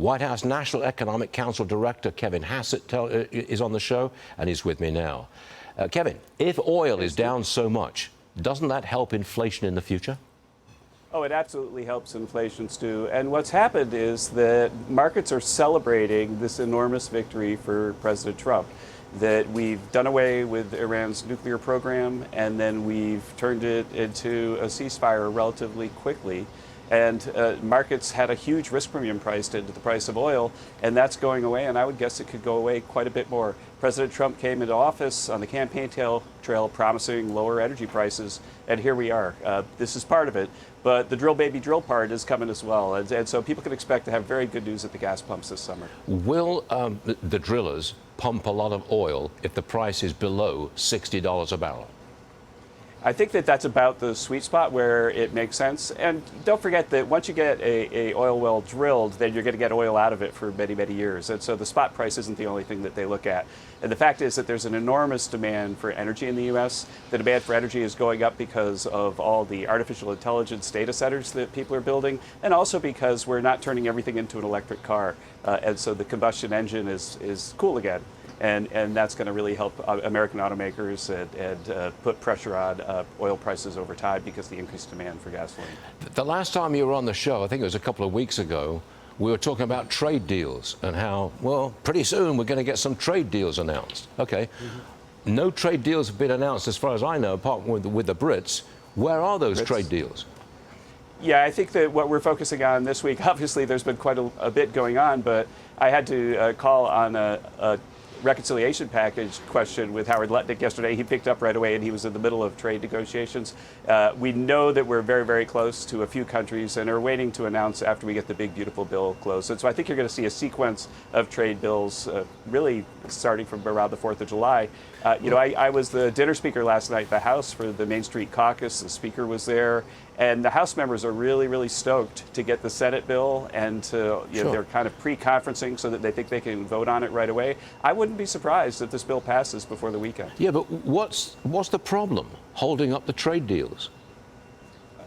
White House National Economic Council Director Kevin Hassett is on the show, and he's with me now. Kevin, if oil is down so much, doesn't that help inflation in the future? Oh, it absolutely helps inflation, Stu. And what's happened is that markets are celebrating this enormous victory for President Trump, that we've done away with Iran's nuclear program, and then we've turned it into a ceasefire relatively quickly. And markets had a huge risk premium priced into the price of oil, and that's going away, and I would guess it could go away quite a bit more. President Trump came into office on the campaign trail promising lower energy prices, and here we are. This is part of it, but the drill baby drill part is coming as well, and so people can expect to have very good news at the gas pumps this summer. Will the drillers pump a lot of oil if the price is below $60 a barrel? I think that that's about the sweet spot where it makes sense. And don't forget that once you get a oil well drilled, then you're going to get oil out of it for many, many years. And so the spot price isn't the only thing that they look at. And the fact is that there's an enormous demand for energy in the U.S. The demand for energy is going up because of all the artificial intelligence data centers that people are building, and also because we're not turning everything into an electric car. And so the combustion engine is cool again. And that's going to really help American automakers and put pressure on oil prices over time because of the increased demand for gasoline. The last time you were on the show, I think it was a couple of weeks ago, we were talking about trade deals and how, well, pretty soon we're going to get some trade deals announced. Okay. Mm-hmm. No trade deals have been announced as far as I know, apart from with the Brits. Where are those trade deals? Yeah, I think that what we're focusing on this week, obviously there's been quite a bit going on, but I had to call on a reconciliation package question with Howard Lutnick yesterday. He picked up right away, and he was in the middle of trade negotiations. We know that we're very, very close to a few countries and are waiting to announce after we get the big, beautiful bill closed. And so I think you're going to see a sequence of trade bills really starting from around the 4th of July. I was the dinner speaker last night at the House for the Main Street Caucus. The speaker was there. And the House members are really, really stoked to get the Senate bill, and they're kind of pre-conferencing so that they think they can vote on it right away. I wouldn't be surprised if this bill passes before the weekend. Yeah, but what's the problem holding up the trade deals?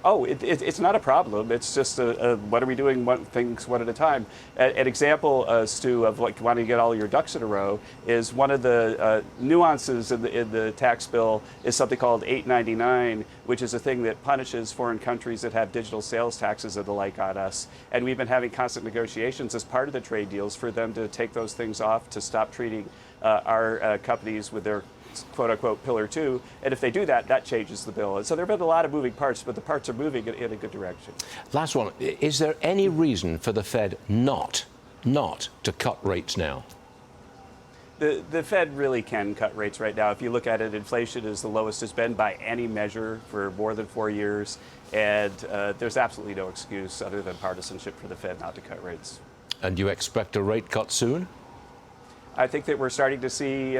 Oh, it's not a problem. It's just what are we doing things one at a time. An example, Stu, of like wanting to get all your ducks in a row is one of the nuances in the tax bill is something called 899, which is a thing that punishes foreign countries that have digital sales taxes and the like on us. And we've been having constant negotiations as part of the trade deals for them to take those things off, to stop treating our companies with their quote-unquote Pillar 2, and if they do that, that changes the bill. And so there have been a lot of moving parts, but the parts are moving in a good direction. Last one. Is there any reason for the Fed not to cut rates now? The Fed really can cut rates right now. If you look at it, inflation is the lowest it's been by any measure for more than 4 years, and there's absolutely no excuse other than partisanship for the Fed not to cut rates. And you expect a rate cut soon? I think that we're starting to see,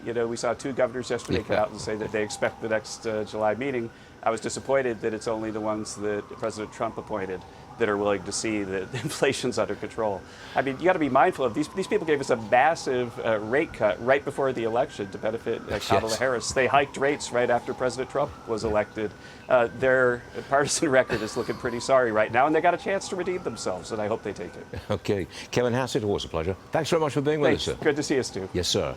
we saw 2 governors yesterday come out and say that they expect the next July meeting. I was disappointed that it's only the ones that President Trump appointed that are willing to see that inflation's under control. I mean, you got to be mindful of these people gave us a massive rate cut right before the election to benefit Kamala Harris. They hiked rates right after President Trump was elected. Their partisan record is looking pretty sorry right now, and they got a chance to redeem themselves, and I hope they take it. Okay. Kevin Hassett, always a pleasure. Thanks very much for being with us, sir. Good to see you, Stu. Yes, sir.